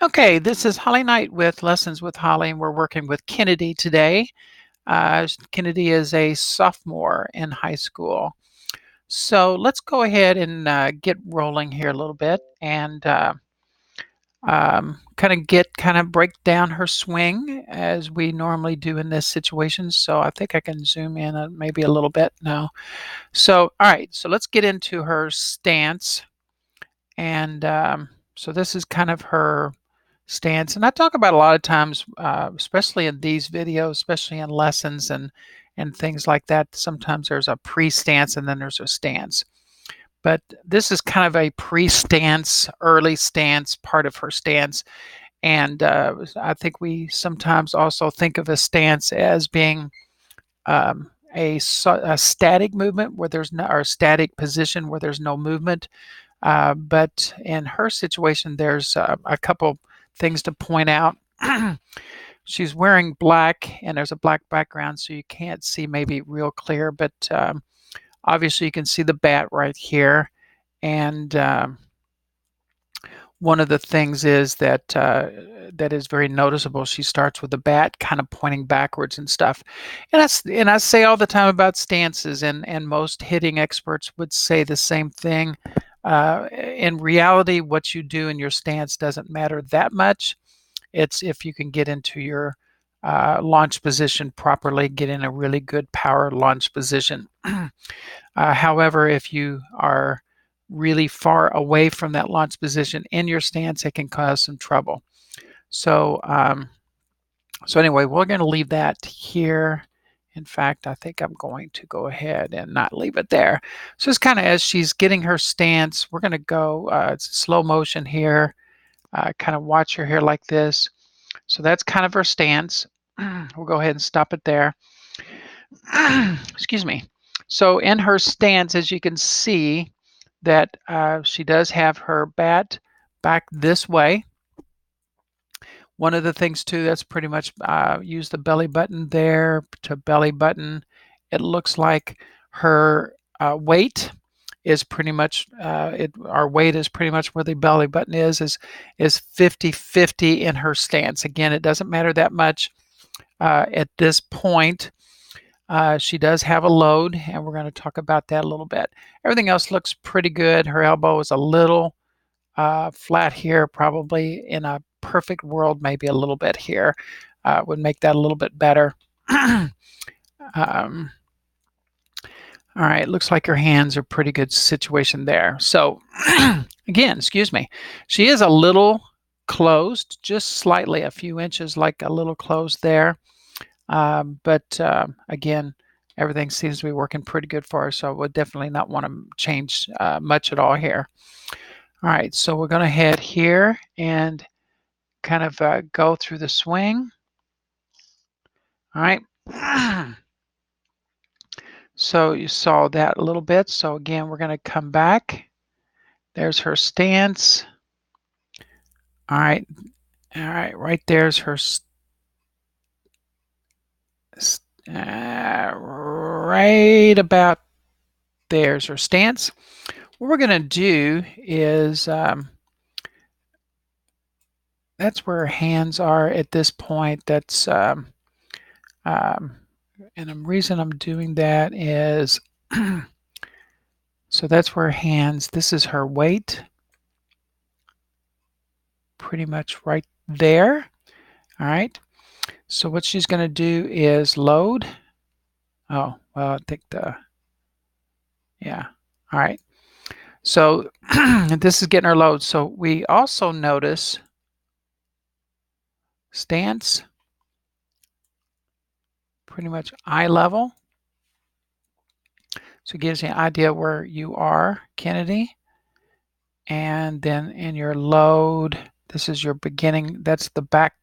Okay, this is Holly Knight with Lessons with Holly, and we're working with Kennedy today. Kennedy is a sophomore in high school. So let's go ahead and get rolling here a little bit and kind of break down her swing as we normally do in this situation. So I think I can zoom in maybe a little bit now. So, all right, so let's get into her stance. And so this is kind of her stance. And I talk about a lot of times, especially in these videos, especially in lessons and things like that. Sometimes there's a pre-stance and then there's a stance. But this is kind of a pre-stance, early stance, part of her stance. And I think we sometimes also think of a stance as being a static movement where there's no, or static position where there's no movement. But in her situation, there's a couple things to point out. She's wearing black, and there's a black background, so you can't see maybe real clear, but obviously you can see the bat right here. And one of the things is that that is very noticeable. She starts with the bat kind of pointing backwards and stuff. And I say all the time about stances, and most hitting experts would say the same thing. In reality, what you do in your stance doesn't matter that much. It's if you can get into your launch position properly, get in a really good power launch position. However, if you are really far away from that launch position in your stance, it can cause some trouble. So, so anyway, we're going to leave that here. In fact, I think I'm going to go ahead and not leave it there. So it's kind of as she's getting her stance, we're going to go it's slow motion here. Kind of watch her here like this. So that's kind of her stance. We'll go ahead and stop it there. Excuse me. So in her stance, as you can see, that she does have her bat back this way. One of the things too, that's pretty much use the belly button there to belly button. It looks like her weight is pretty much our weight is pretty much where the belly button is 50-50 in her stance. Again, it doesn't matter that much at this point. She does have a load, and we're going to talk about that a little bit. Everything else looks pretty good. Her elbow is a little flat here, probably in a perfect world, maybe a little bit here would make that a little bit better. All right, looks like her hands are pretty good situation there. So again, excuse me, she is a little closed, just slightly, a few inches, like a little closed there. But again, everything seems to be working pretty good for her, so I would definitely not want to change much at all here. All right, so we're going to head here and kind of go through the swing. All right. So you saw that a little bit. So again, we're going to come back. There's her stance. All right. All right. Right there's her right about there's her stance. What we're going to do is that's where her hands are at this point. That's and the reason I'm doing that is so that's where her hands. This is her weight. Pretty much right there. All right. So what she's going to do is load. Oh, well, I think yeah. All right. So this is getting her load. So we also notice stance, pretty much eye level. So it gives you an idea where you are, Kennedy. And then in your load, this is your beginning. That's the back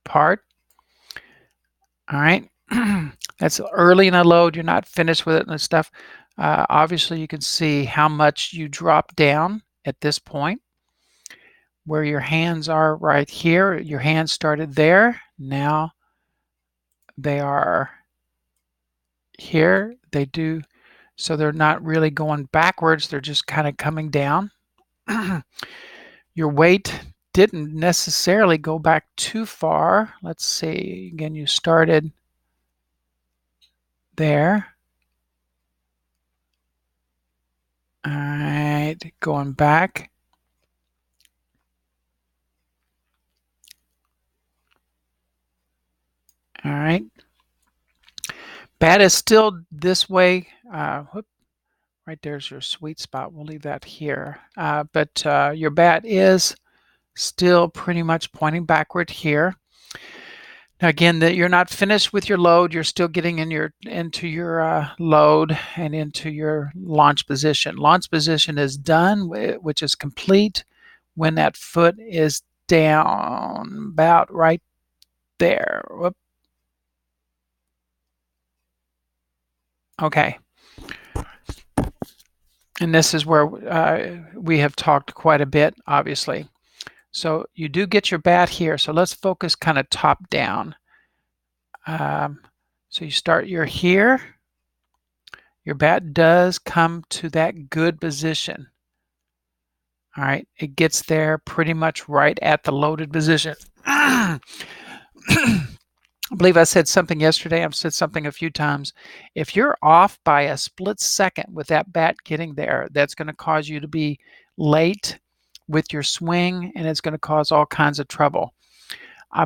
part. All right. That's early in a load. You're not finished with it and stuff. Obviously, you can see how much you drop down at this point, where your hands are right here. Your hands started there. Now they are here. They do, so they're not really going backwards. They're just kind of coming down. Your weight didn't necessarily go back too far. Let's see. Again, you started there. All right, going back. All right. Bat is still this way. Right there's your sweet spot. We'll leave that here. But your bat is still pretty much pointing backward here. Now again, that you're not finished with your load. You're still getting into your load and into your launch position. Launch position is done, which is complete when that foot is down about right there. Whoop. Okay. And this is where we have talked quite a bit, obviously. So you do get your bat here. So let's focus kind of top down. So you start, you're here. Your bat does come to that good position. All right, it gets there pretty much right at the loaded position. I believe I said something yesterday. I've said something a few times. If you're off by a split second with that bat getting there, that's going to cause you to be late with your swing, and it's going to cause all kinds of trouble. I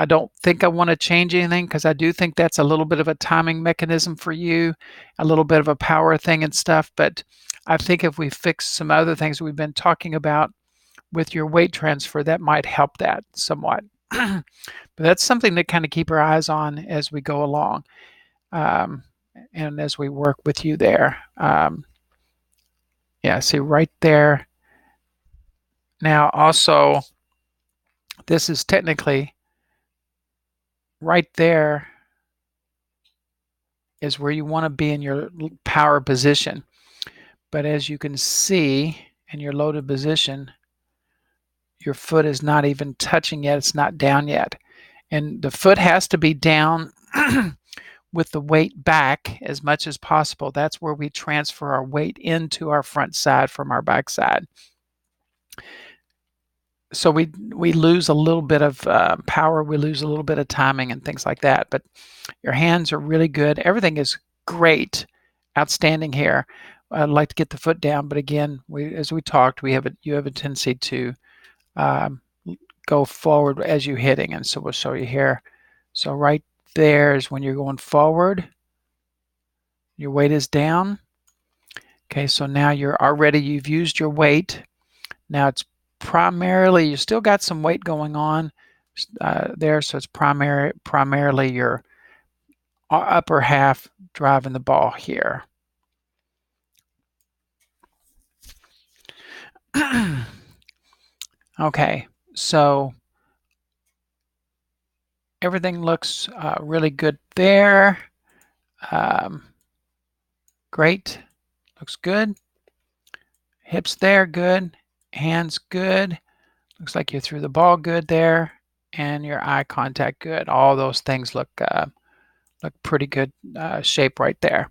don't think I want to change anything because I do think that's a little bit of a timing mechanism for you, a little bit of a power thing and stuff. But I think if we fix some other things we've been talking about with your weight transfer, that might help that somewhat. But that's something to kind of keep our eyes on as we go along, and as we work with you there. Yeah, see right there. Now also, this is technically right there is where you want to be in your power position. But as you can see in your loaded position, your foot is not even touching yet. It's not down yet. And the foot has to be down with the weight back as much as possible. That's where we transfer our weight into our front side from our back side. So we lose a little bit of power. We lose a little bit of timing and things like that. But your hands are really good. Everything is great, outstanding here. I'd like to get the foot down, but again, as we talked, you have a tendency to go forward as you're hitting, and so we'll show you here. So right there is when you're going forward. Your weight is down. Okay, so now you've used your weight. Now it's primarily, you still got some weight going on there, so it's primarily your upper half driving the ball here. Okay, so everything looks really good there. Great, looks good. Hips there, good. Hands good. Looks like you threw the ball good there, and your eye contact good. All those things look pretty good shape right there.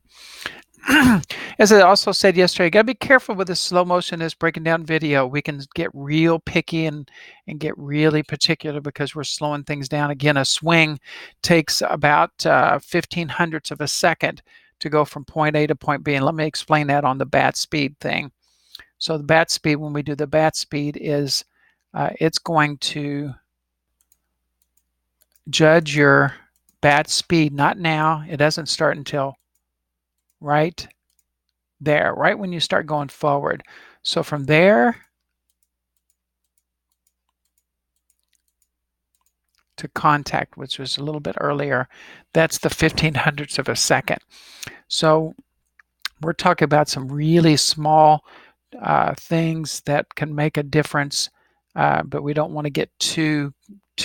As I also said yesterday, you got to be careful with this slow motion, this breaking down video. We can get real picky and get really particular because we're slowing things down. Again, a swing takes about 15/100ths of a second to go from point A to point B. And let me explain that on the bat speed thing. So the bat speed, when we do the bat speed, is it's going to judge your bat speed, not now. It doesn't start until right there, right when you start going forward. So from there to contact, which was a little bit earlier, that's the 15/100ths of a second. So we're talking about some really small things that can make a difference, but we don't want to get too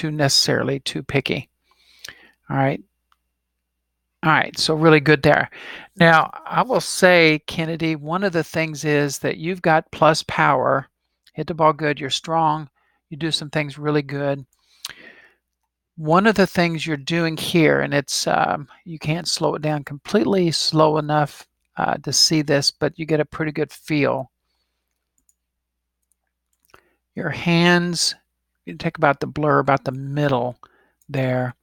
necessarily too picky. All right. All right, so really good there. Now, I will say, Kennedy, one of the things is that you've got plus power, hit the ball good, you're strong, you do some things really good. One of the things you're doing here, and it's you can't slow it down completely slow enough to see this, but you get a pretty good feel. Your hands, you take about the blur about the middle there.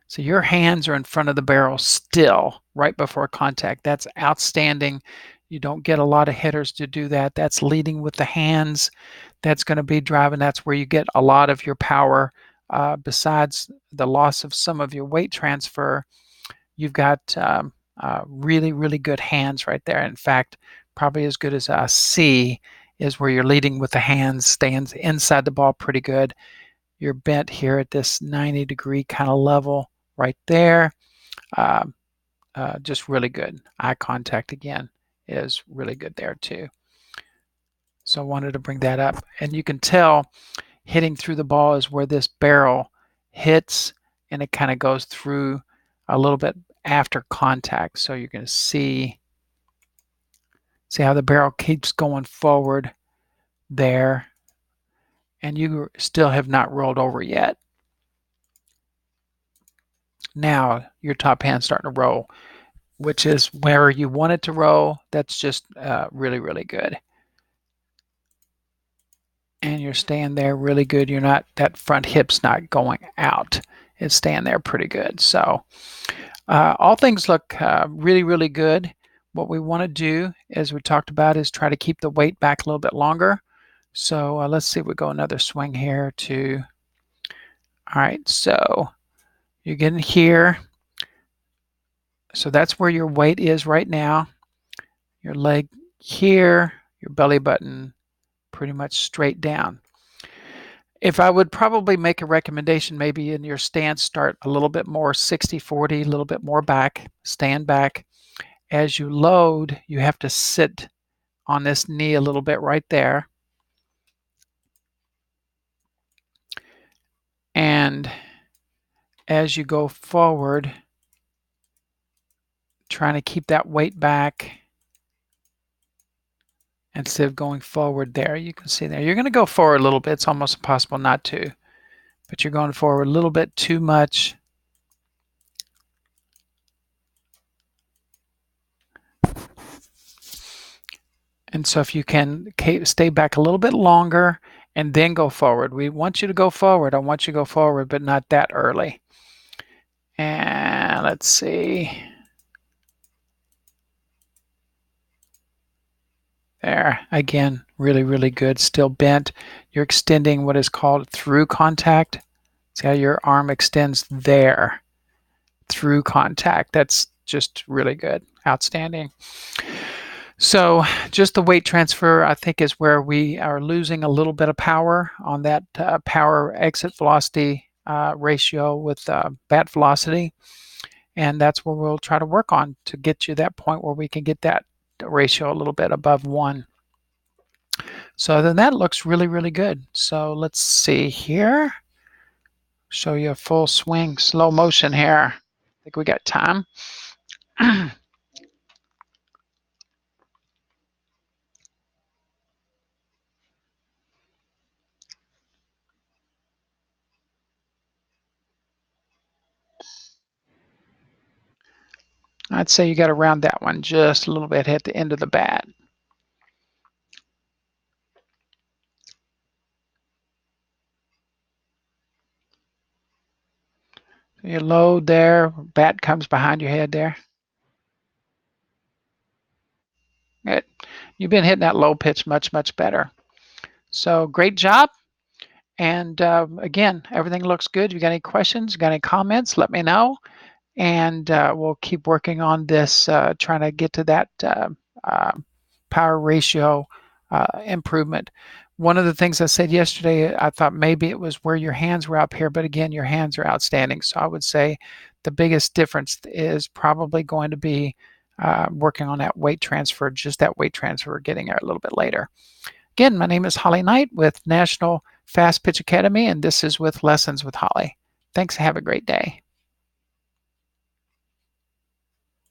So your hands are in front of the barrel still right before contact. That's outstanding. You don't get a lot of hitters to do that. That's leading with the hands. That's going to be driving. That's where you get a lot of your power. Besides the loss of some of your weight transfer, you've got really, really good hands right there. In fact, probably as good as a C is where you're leading with the hands, stands inside the ball pretty good. You're bent here at this 90-degree kind of level right there. Uh, just really good. Eye contact again is really good there too. So I wanted to bring that up. And you can tell hitting through the ball is where this barrel hits, and it kind of goes through a little bit after contact. So you're going to see how the barrel keeps going forward there, and you still have not rolled over yet. Now your top hand's starting to roll, which is where you want it to roll. That's just really, really good. And you're staying there really good. You're not, that front hip's not going out. It's staying there pretty good. So all things look really, really good. What we want to do, as we talked about, is try to keep the weight back a little bit longer. So let's see if we go another swing here to, all right, so you're getting here. So that's where your weight is right now. Your leg here, your belly button pretty much straight down. If I would probably make a recommendation, maybe in your stance, start a little bit more 60-40, a little bit more back, stand back. As you load, you have to sit on this knee a little bit right there. And as you go forward, trying to keep that weight back instead of going forward there. You can see there. You're going to go forward a little bit. It's almost impossible not to. But you're going forward a little bit too much. And so if you can stay back a little bit longer and then go forward. We want you to go forward. I want you to go forward, but not that early. And let's see. There, again, really, really good. Still bent. You're extending what is called through contact. See how your arm extends there through contact. That's just really good. Outstanding. So just the weight transfer, I think, is where we are losing a little bit of power on that power exit velocity ratio with bat velocity. And that's where we'll try to work on to get you that point where we can get that ratio a little bit above 1. So then that looks really, really good. So let's see here. Show you a full swing, slow motion here. I think we got time. I'd say you got to round that one just a little bit at the end of the bat. You load there, bat comes behind your head there. Good. You've been hitting that low pitch much, much better. So great job. And again, everything looks good. If you got any questions, got any comments, let me know. And we'll keep working on this, trying to get to that power ratio improvement. One of the things I said yesterday, I thought maybe it was where your hands were up here, but again, your hands are outstanding. So I would say the biggest difference is probably going to be working on that weight transfer, just that weight transfer, getting there a little bit later. Again, my name is Holly Knight with National Fast Pitch Academy, and this is with Lessons with Holly. Thanks. Have a great day.